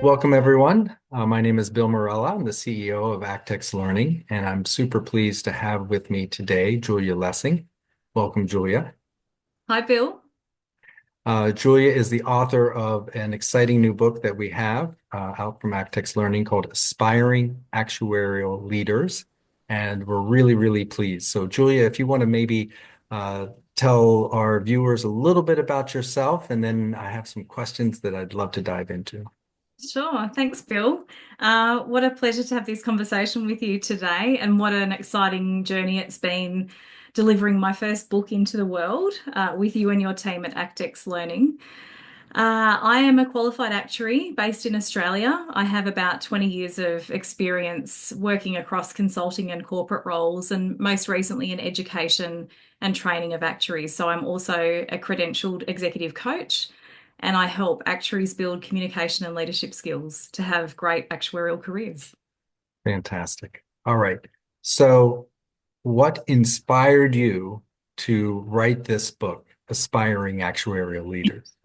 Welcome everyone. My name is Bill Marella. I'm the CEO of ACTEX Learning, and I'm super pleased to have with me today Julia Lessing. Welcome, Julia. Hi, Bill. Julia is the author of an exciting new book that we have out from ACTEX Learning called Aspiring Actuarial Leaders, and we're really, really pleased. So, Julia, if you want to maybe uh, tell our viewers a little bit about yourself, and then I have some questions that I'd love to dive into. Sure. Thanks, Bill. What a pleasure to have this conversation with you today, and what an exciting journey it's been delivering my first book into the world with you and your team at ACTEX Learning. I am a qualified actuary based in Australia. I have about 20 years of experience working across consulting and corporate roles, and most recently in education and training of actuaries. So I'm also a credentialed executive coach, and I help actuaries build communication and leadership skills to have great actuarial careers. Fantastic. All right. So, what inspired you to write this book, Aspiring Actuarial Leaders?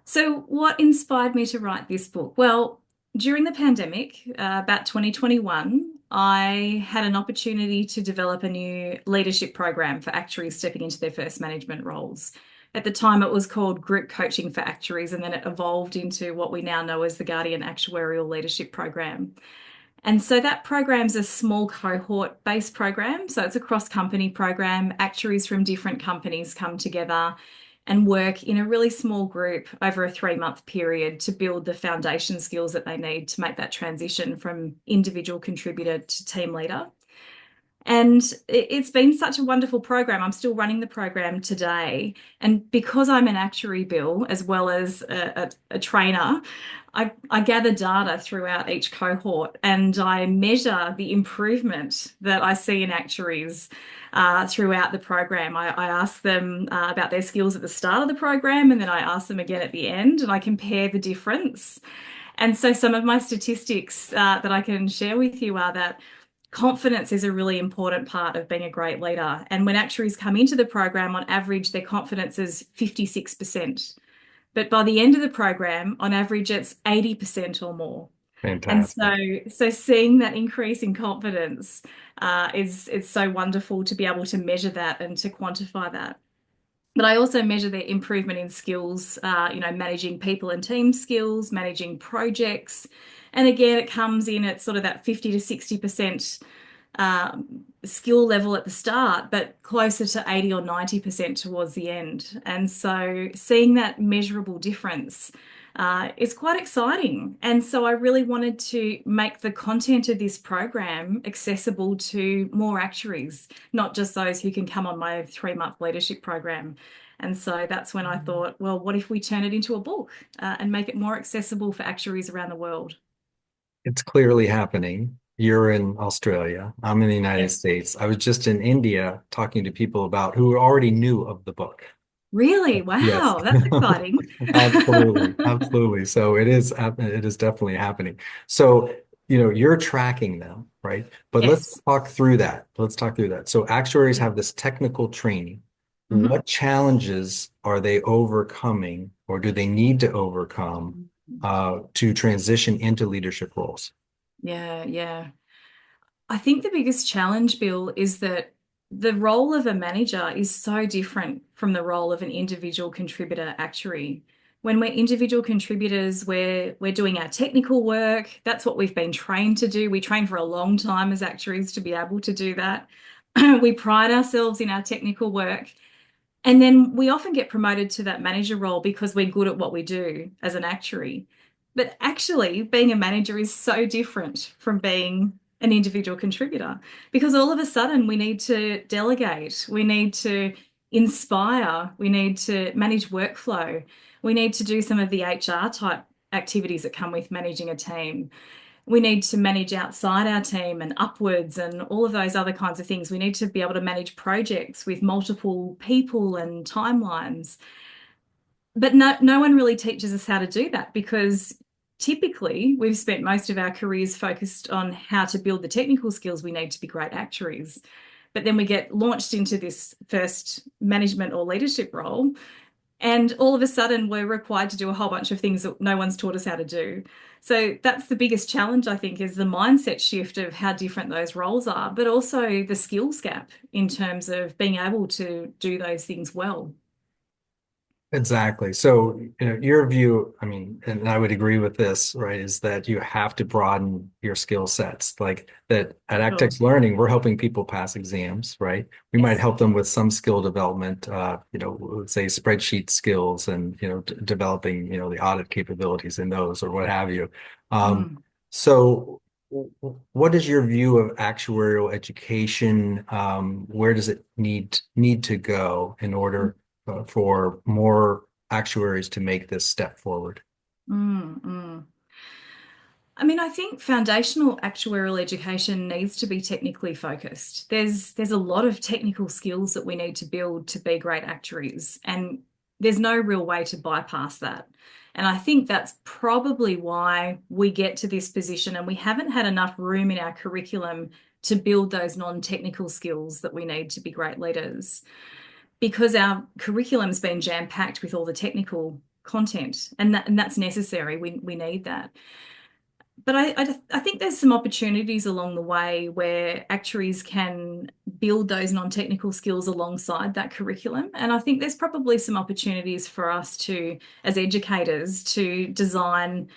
So, what inspired me to write this book? Well, during the pandemic, about 2021, I had an opportunity to develop a new leadership program for actuaries stepping into their first management roles. At the time, it was called Group Coaching for Actuaries, and then it evolved into what we now know as the Guardian Actuarial Leadership Program. And so that program's a small cohort based program. So it's a cross company program. Actuaries from different companies come together and work in a really small group over a 3-month period to build the foundation skills that they need to make that transition from individual contributor to team leader. And it's been such a wonderful program. I'm still running the program today. And because I'm an actuary, Bill, as well as a trainer, I gather data throughout each cohort and I measure the improvement that I see in actuaries throughout the program. I ask them about their skills at the start of the program, and then I ask them again at the end, and I compare the difference. And so some of my statistics that I can share with you are that confidence is a really important part of being a great leader. And when actuaries come into the program, on average, their confidence is 56%. But by the end of the program, on average, it's 80% or more. And Fantastic. so seeing that increase in confidence is it's so wonderful to be able to measure that and to quantify that. But I also measure their improvement in skills, managing people and team skills, managing projects. And again, it comes in at sort of that 50 to 60% skill level at the start, but closer to 80 or 90% towards the end. And so seeing that measurable difference is quite exciting. And so I really wanted to make the content of this program accessible to more actuaries, not just those who can come on my 3-month leadership program. And so that's when I thought, well, what if we turn it into a book and make it more accessible for actuaries around the world? It's clearly happening. You're in Australia. I'm in the United Yes. States. I was just in India talking to people about who already knew of the book. Really? Yes. Wow, that's exciting. Absolutely. Absolutely. So it is definitely happening. So, you're tracking them, right? But let's Yes. talk through that. Let's talk through that. So actuaries have this technical training. Mhm. What challenges are they overcoming or do they need to overcome to transition into leadership roles? Yeah, yeah. I think the biggest challenge, Bill, is that the role of a manager is so different from the role of an individual contributor actuary. When we're individual contributors, we're doing our technical work. That's what we've been trained to do. We train for a long time as actuaries to be able to do that. We pride ourselves in our technical work. And then we often get promoted to that manager role because we're good at what we do as an actuary. But actually, being a manager is so different from being an individual contributor because all of a sudden we need to delegate, we need to inspire, we need to manage workflow, we need to do some of the HR type activities that come with managing a team. We need to manage outside our team and upwards and all of those other kinds of things. We need to be able to manage projects with multiple people and timelines. But no one really teaches us how to do that because typically we've spent most of our careers focused on how to build the technical skills we need to be great actuaries. But then we get launched into this first management or leadership role And all of a sudden, we're required to do a whole bunch of things that no one's taught us how to do. So that's the biggest challenge, I think, is the mindset shift of how different those roles are, but also the skills gap in terms of being able to do those things well. Exactly. So, your view, I mean, and I would agree with this, right, is that you have to broaden your skill sets. Like that at Sure. ACTEX Learning, we're helping people pass exams, right? We might Yes. help them with some skill development, let's say spreadsheet skills and, developing, the audit capabilities in those or what have you. Um, Mm. so what is your view of actuarial education? Where does it need to go in order for more actuaries to make this step forward? Mm, mm. I mean, I think foundational actuarial education needs to be technically focused. There's a lot of technical skills that we need to build to be great actuaries, and there's no real way to bypass that. And I think that's probably why we get to this position and we haven't had enough room in our curriculum to build those non-technical skills that we need to be great leaders because our curriculum's been jam-packed with all the technical content, and that's necessary. We need that. But I think there's some opportunities along the way where actuaries can build those non-technical skills alongside that curriculum. And I think there's probably some opportunities for us to, as educators, to design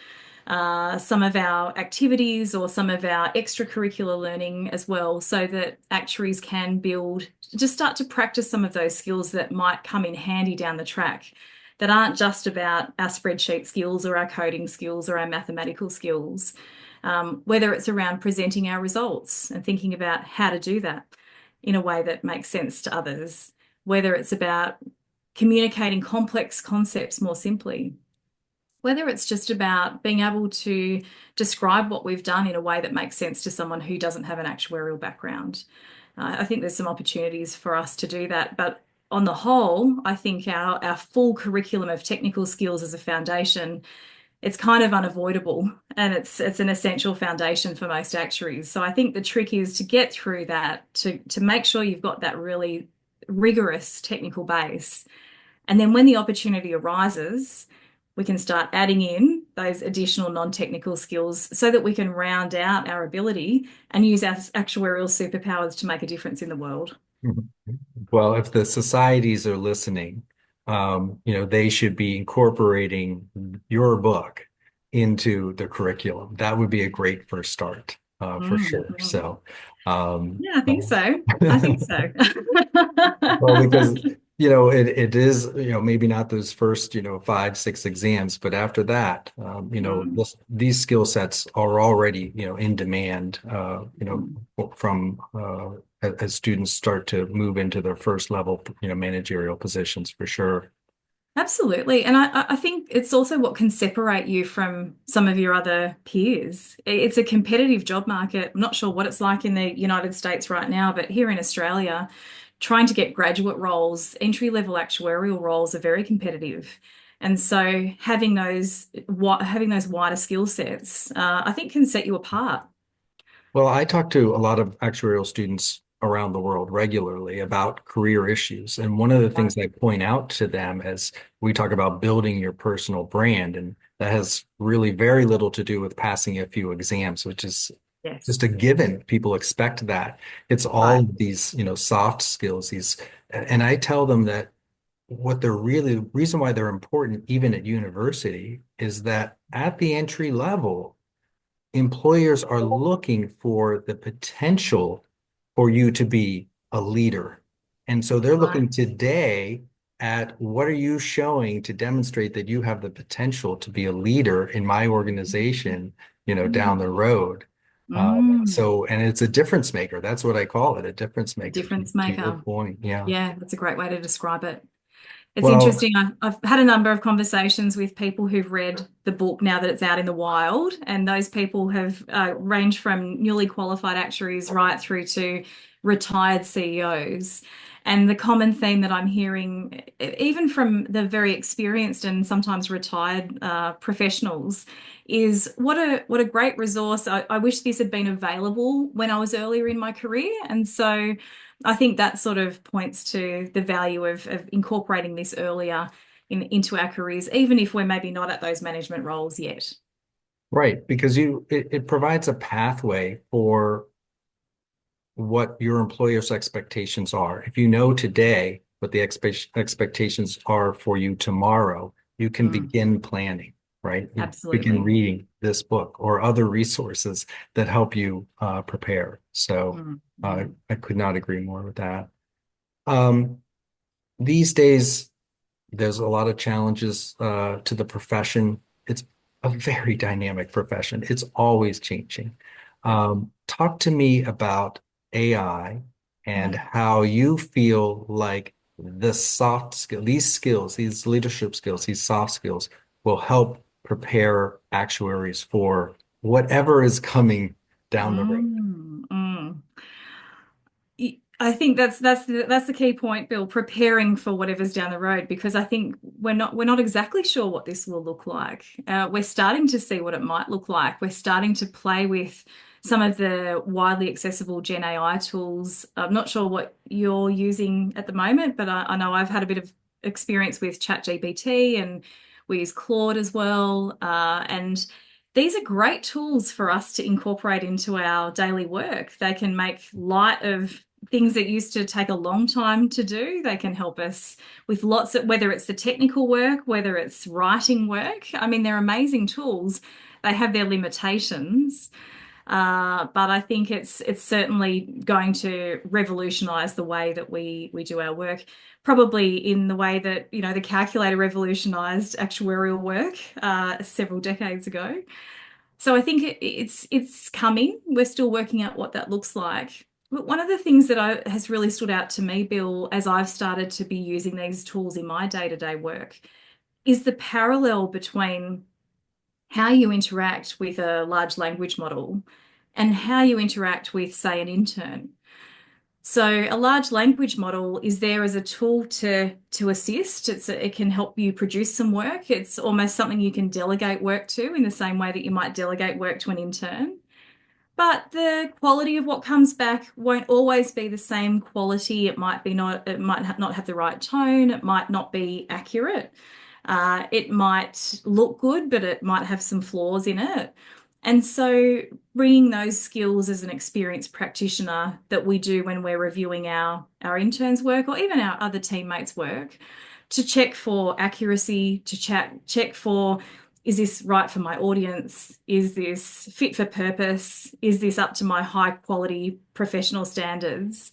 some of our activities or some of our extracurricular learning as well, so that actuaries can build, just start to practice some of those skills that might come in handy down the track, that aren't just about our spreadsheet skills or our coding skills or our mathematical skills. Whether it's around presenting our results and thinking about how to do that in a way that makes sense to others, whether it's about communicating complex concepts more simply, whether it's just about being able to describe what we've done in a way that makes sense to someone who doesn't have an actuarial background. I think there's some opportunities for us to do that. But on the whole, I think our full curriculum of technical skills as a foundation, it's kind of unavoidable and it's an essential foundation for most actuaries. So I think the trick is to get through that, to make sure you've got that really rigorous technical base. And then when the opportunity arises, we can start adding in those additional non-technical skills so that we can round out our ability and use our actuarial superpowers to make a difference in the world. Mhm. Well, if the societies are listening, they should be incorporating your book into the curriculum. That would be a great first start, for Mm, sure. mm. So, Yeah, I think um, so. I think so. well, because it is, maybe not those first, 5, 6 exams, but after that, Mm, these skill sets are already, in demand, mm. from as students start to move into their first level, managerial positions for sure. Absolutely. And I think it's also what can separate you from some of your other peers. It's a competitive job market. I'm not sure what it's like in the United States right now, but here in Australia, trying to get graduate roles, entry-level actuarial roles are very competitive. And so having those wider skill sets, I think can set you apart. Well, I talk to a lot of actuarial students around the world regularly about career issues. And one of the Right. things I point out to them as we talk about building your personal brand, and that has really very little to do with passing a few exams, which is just a Yes. given. People expect that. It's all Right. of these, soft skills, and I tell them that what they're really, reason why they're important, even at university, is that at the entry level, employers are looking for the potential for you to be a leader. And so they're Right. looking today at what are you showing to demonstrate that you have the potential to be a leader in my organization, down the road. Mm. And it's a difference maker. That's what I call it, a difference A maker difference to your maker. point. Yeah. Yeah, that's a great way to describe it. It's Well, interesting. I've had a number of conversations with people who've read the book now that it's out in the wild, and those people have ranged from newly qualified actuaries right through to retired CEOs. And the common theme that I'm hearing, even from the very experienced and sometimes retired professionals, is what a great resource. I wish this had been available when I was earlier in my career. And so I think that sort of points to the value of incorporating this earlier into our careers, even if we're maybe not at those management roles yet. Right, because it provides a pathway for what your employer's expectations are. If you know today what the expectations are for you tomorrow, you can Mm, begin planning, right? You begin absolutely. reading this book or other resources that help you prepare. So Mm, mm. I could not agree more with that. Um, these days, there's a lot of challenges to the profession. It's a very dynamic profession. It's always changing. Yeah. Talk to me about AI and Mm. how you feel like the soft skill, these skills, these leadership skills, these soft skills will help prepare actuaries for whatever is coming down the road. Mm, mm. I think that's the key point, Bill, preparing for whatever's down the road, because I think we're not exactly sure what this will look like. We're starting to see what it might look like. We're starting to play with some of the widely accessible Gen AI tools. I'm not sure what you're using at the moment, but I know I've had a bit of experience with ChatGPT, and we use Claude as well. And these are great tools for us to incorporate into our daily work. They can make light of things that used to take a long time to do. They can help us with lots of, whether it's the technical work, whether it's writing work. I mean, they're amazing tools. They have their limitations, but I think it's certainly going to revolutionize the way that we do our work. Probably in the way that, the calculator revolutionized actuarial work several decades ago. So I think it's coming. We're still working out what that looks like. But one of the things that has really stood out to me, Bill, as I've started to be using these tools in my day-to-day work, is the parallel between how you interact with a large language model and how you interact with, say, an intern. So a large language model is there as a tool to assist. It can help you produce some work. It's almost something you can delegate work to in the same way that you might delegate work to an intern. But the quality of what comes back won't always be the same quality. It might not have the right tone. It might not be accurate. It might look good, but it might have some flaws in it. And so, bringing those skills as an experienced practitioner that we do when we're reviewing our interns' work or even our other teammates' work to check for accuracy, to check for, is this right for my audience? Is this fit for purpose? Is this up to my high quality professional standards?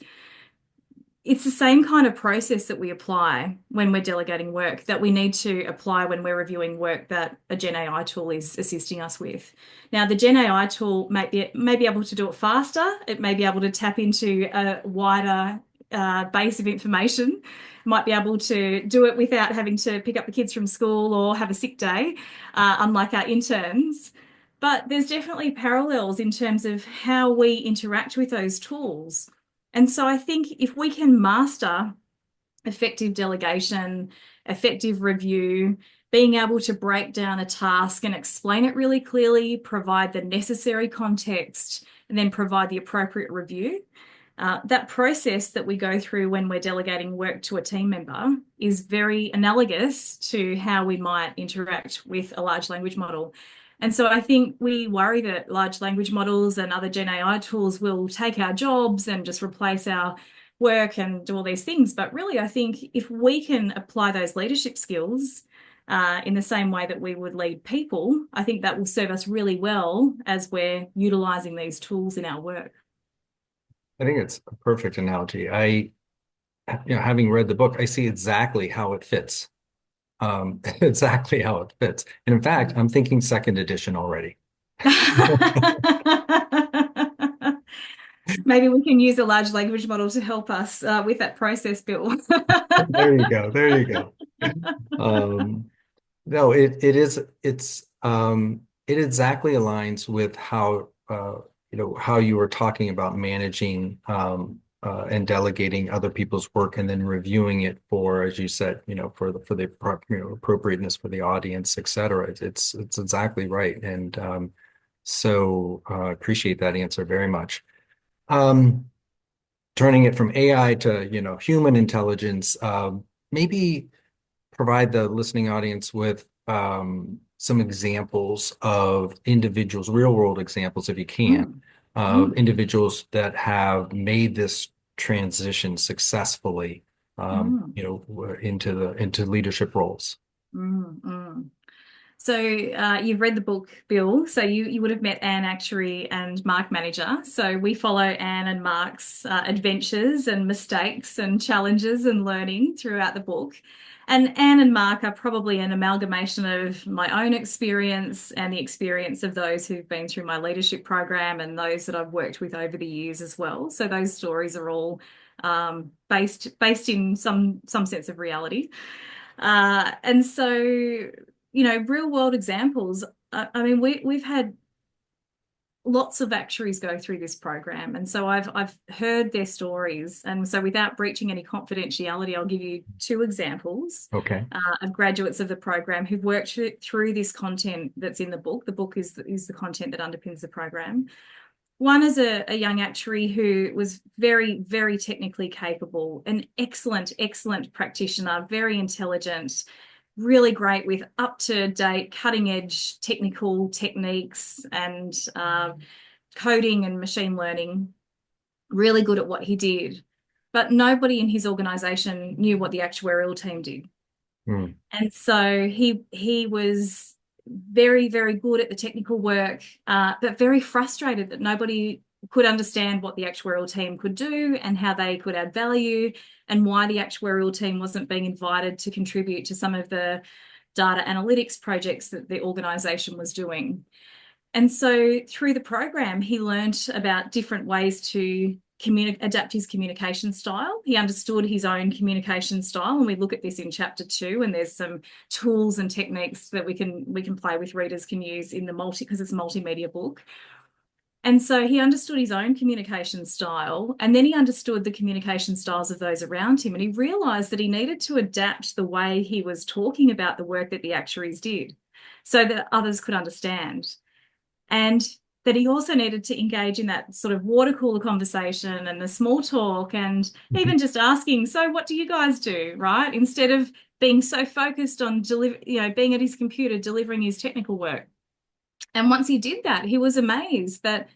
It's the same kind of process that we apply when we're delegating work that we need to apply when we're reviewing work that a Gen AI tool is assisting us with. Now, the Gen AI tool may be able to do it faster. It may be able to tap into a wider base of information, might be able to do it without having to pick up the kids from school or have a sick day, unlike our interns. But there's definitely parallels in terms of how we interact with those tools. And so I think if we can master effective delegation, effective review, being able to break down a task and explain it really clearly, provide the necessary context, and then provide the appropriate review. That process that we go through when we're delegating work to a team member is very analogous to how we might interact with a large language model. And so I think we worry that large language models and other Gen AI tools will take our jobs and just replace our work and do all these things. But really, I think if we can apply those leadership skills in the same way that we would lead people, I think that will serve us really well as we're utilizing these tools in our work. I think it's a perfect analogy. Having read the book, I see exactly how it fits. Exactly how it fits. And in fact, I'm thinking second edition already. Maybe we can use a large language model to help us with that process, Bill. There you go. There you go. Um, no, it exactly aligns with how how you were talking about managing and delegating other people's work and then reviewing it for, as you said, for the appropriateness for the audience, et cetera. It's exactly right. And so appreciate that answer very much. Um, turning it from AI to, human intelligence, maybe provide the listening audience with some examples of individuals, real world examples, if you can, Mm, of mm, individuals that have made this transition successfully, mm, into leadership roles. mm. So you've read the book, Bill. So you would have met Anne Actuary and Mark Manager. So we follow Anne and Mark's adventures and mistakes and challenges and learning throughout the book. And Anne and Mark are probably an amalgamation of my own experience and the experience of those who've been through my leadership program and those that I've worked with over the years as well. So those stories are all based in some sense of reality. And so, real world examples. I mean, we've had lots of actuaries go through this program, and so I've heard their stories. And so, without breaching any confidentiality, I'll give you two examples Okay. of graduates of the program who've worked through this content that's in the book. The book is the content that underpins the program. One is a young actuary who was very, very technically capable, an excellent practitioner, very intelligent, really great with up-to-date, cutting-edge technical techniques and coding and machine learning, really good at what he did. But nobody in his organization knew what the actuarial team did. Mm, And so he was very, very good at the technical work, but very frustrated that nobody could understand what the actuarial team could do and how they could add value and why the actuarial team wasn't being invited to contribute to some of the data analytics projects that the organization was doing. And so through the program, he learned about different ways to adapt his communication style. He understood his own communication style, and we look at this in chapter 2. And there's some tools and techniques that we can play with, readers can use in the because it's a multimedia book. And so he understood his own communication style, and then he understood the communication styles of those around him. And he realized that he needed to adapt the way he was talking about the work that the actuaries did so that others could understand. And that he also needed to engage in that sort of water cooler conversation and the small talk and mhm. even just asking, so what do you guys do, right? Instead of being so focused on being at his computer delivering his technical work. And once he did that, he was amazed that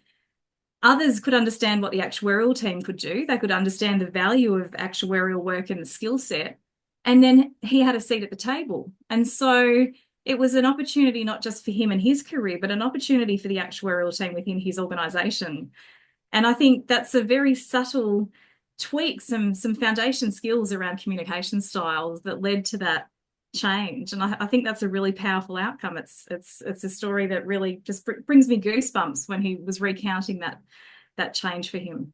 others could understand what the actuarial team could do. They could understand the value of actuarial work and the skill set. And then he had a seat at the table. And so it was an opportunity not just for him and his career, but an opportunity for the actuarial team within his organization. And I think that's a very subtle tweak, some foundation skills around communication styles that led to that change. And I think that's a really powerful outcome. It's a story that really just brings me goosebumps when he was recounting that change for him.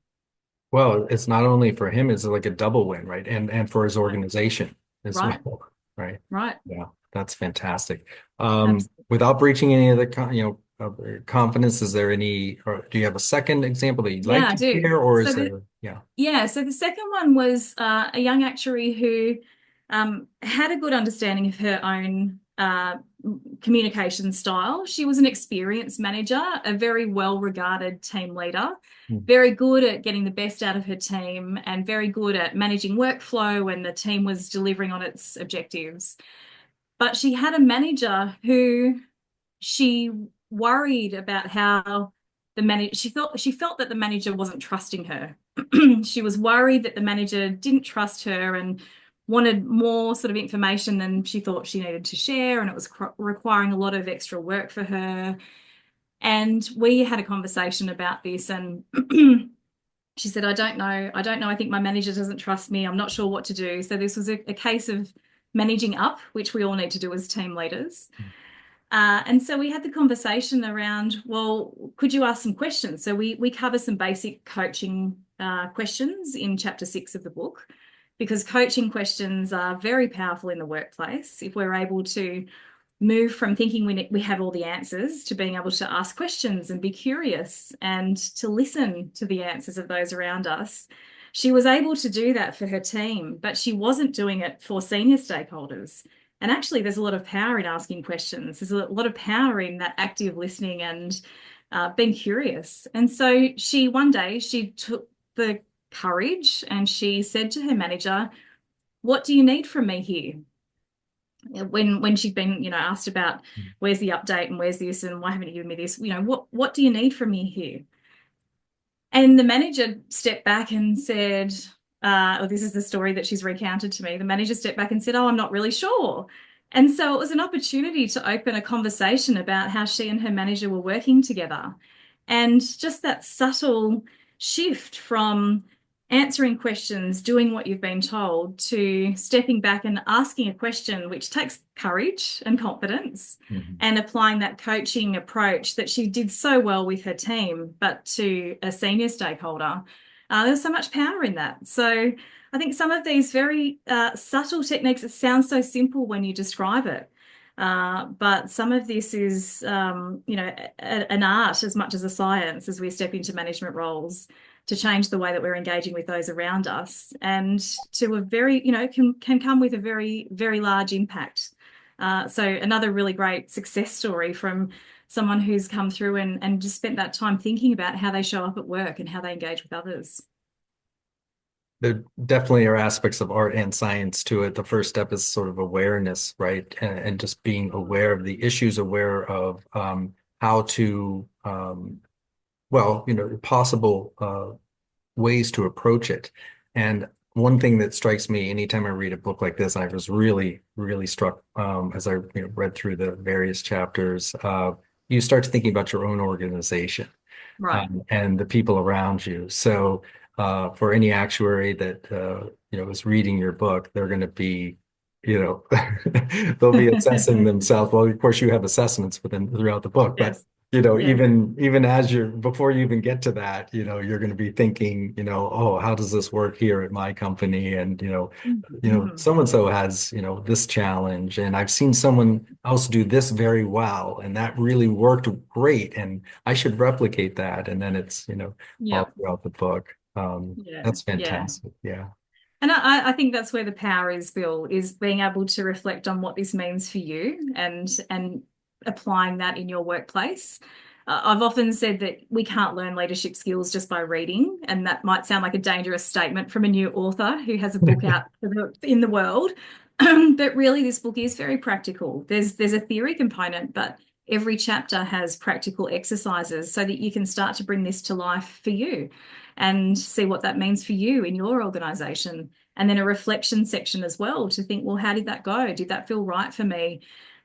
Well, it's not only for him, it's like a double win, right? And for his organization as Right, well, right? right. Yeah, that's fantastic. Absolutely. Without breaching any of the confidence, is there any, or do you have a second example that you'd like Yeah, I to do. share, or So is the there, yeah. Yeah, so the second one was a young actuary who had a good understanding of her own communication style. She was an experienced manager, a very well-regarded team leader, Hmm. very good at getting the best out of her team and very good at managing workflow when the team was delivering on its objectives. But she had a manager who she worried about how the manager she felt that the manager wasn't trusting her. She was worried that the manager didn't trust her and wanted more sort of information than she thought she needed to share, and it was requiring a lot of extra work for her. And we had a conversation about this, and she said, I don't know, I think my manager doesn't trust me, I'm not sure what to do. So this was a case of managing up, which we all need to do as team leaders. And so we had the conversation around, well, could you ask some questions? So we cover some basic coaching questions in chapter 6 of the book, because coaching questions are very powerful in the workplace. If we're able to move from thinking we have all the answers to being able to ask questions and be curious and to listen to the answers of those around us. She was able to do that for her team, but she wasn't doing it for senior stakeholders. And actually, there's a lot of power in asking questions. There's a lot of power in that active listening and being curious. And so one day she took the courage and she said to her manager, "What do you need from me here?" when she'd been, asked about where's the update and where's this and why haven't you given me this? What do you need from me here? And the manager stepped back and said, this is the story that she's recounted to me. The manager stepped back and said, "Oh, I'm not really sure." And so it was an opportunity to open a conversation about how she and her manager were working together. And just that subtle shift from answering questions, doing what you've been told, to stepping back and asking a question, which takes courage and confidence, Mhm. and applying that coaching approach that she did so well with her team, but to a senior stakeholder. There's so much power in that. So I think some of these very subtle techniques, it sounds so simple when you describe it. But some of this is, an art as much as a science as we step into management roles, to change the way that we're engaging with those around us, and to a very, can come with a very, very large impact. So another really great success story from someone who's come through and just spent that time thinking about how they show up at work and how they engage with others. There definitely are aspects of art and science to it. The first step is sort of awareness, right? And just being aware of the issues, aware of how to, possible ways to approach it. And one thing that strikes me anytime I read a book like this, I was really, really struck as I read through the various chapters. You start thinking about your own organization Right. and the people around you. So for any actuary that is reading your book, they're going to be, they'll be assessing themselves. Well, of course, you have assessments within throughout the book, but Yes. Yeah. even as you're before you even get to that, you're going to be thinking, oh, how does this work here at my company? And Mhm. so and so has, this challenge, and I've seen someone else do this very well, and that really worked great, and I should replicate that. And then it's, all Yeah. throughout the book. Yeah. That's Yeah. fantastic. Yeah. And I think that's where the power is, Bill, is being able to reflect on what this means for you, and applying that in your workplace. I've often said that we can't learn leadership skills just by reading, and that might sound like a dangerous statement from a new author who has a book out in the world. But really, this book is very practical. There's a theory component, but every chapter has practical exercises so that you can start to bring this to life for you and see what that means for you in your organization. And then a reflection section as well to think, well, how did that go? Did that feel right for me?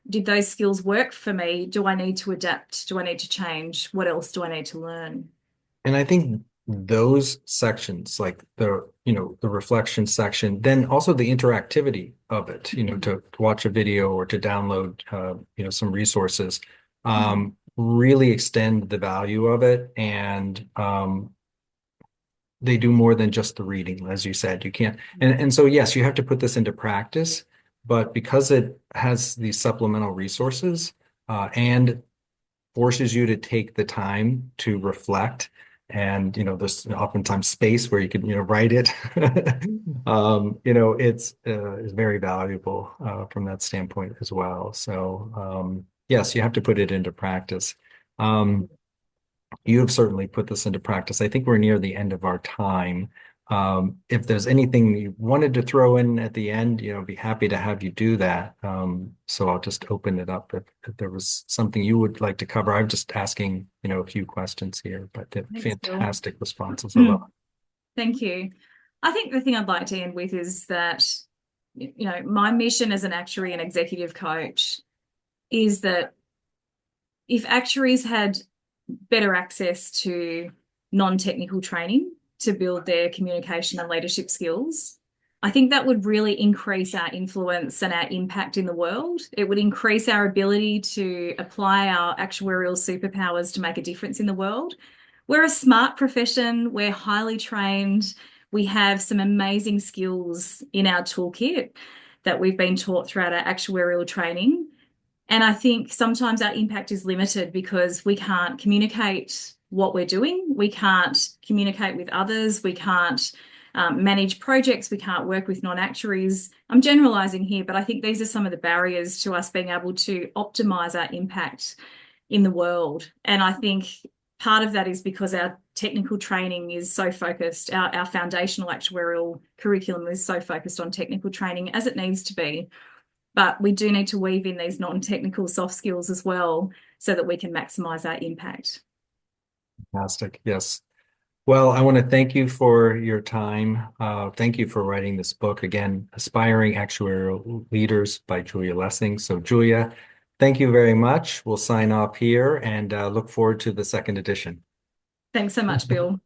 Did those skills work for me? Do I need to adapt? Do I need to change? What else do I need to learn? And I think those sections, like the reflection section, then also the interactivity of it, to watch a video or to download, some resources, Mm. really extend the value of it. And they do more than just the reading, as you said. You can't, and so yes, you have to put this into practice, but because it has these supplemental resources, and forces you to take the time to reflect. And, there's oftentimes space where you can, write it. It's very valuable from that standpoint as well. So, yes, you have to put it into practice. Um, you have certainly put this into practice. I think we're near the end of our time. If there's anything you wanted to throw in at the end, I'd be happy to have you do that. So I'll just open it up if there was something you would like to cover. I'm just asking, a few questions here, but they're Thanks, Bill. fantastic responses. I love Thank you. I think the thing I'd like to end with is that, my mission as an actuary and executive coach is that if actuaries had better access to non-technical training to build their communication and leadership skills, I think that would really increase our influence and our impact in the world. It would increase our ability to apply our actuarial superpowers to make a difference in the world. We're a smart profession, we're highly trained, we have some amazing skills in our toolkit that we've been taught throughout our actuarial training. And I think sometimes our impact is limited because we can't communicate what we're doing. We can't communicate with others. We can't manage projects. We can't work with non-actuaries. I'm generalizing here, but I think these are some of the barriers to us being able to optimize our impact in the world. And I think part of that is because our technical training is so focused, our foundational actuarial curriculum is so focused on technical training, as it needs to be. But we do need to weave in these non-technical soft skills as well so that we can maximize our impact. Fantastic. Yes. Well, I want to thank you for your time. Thank you for writing this book. Again, Aspiring Actuarial Leaders by Julia Lessing. So, Julia, thank you very much. We'll sign off here and look forward to the second edition. Thanks so much, Bill.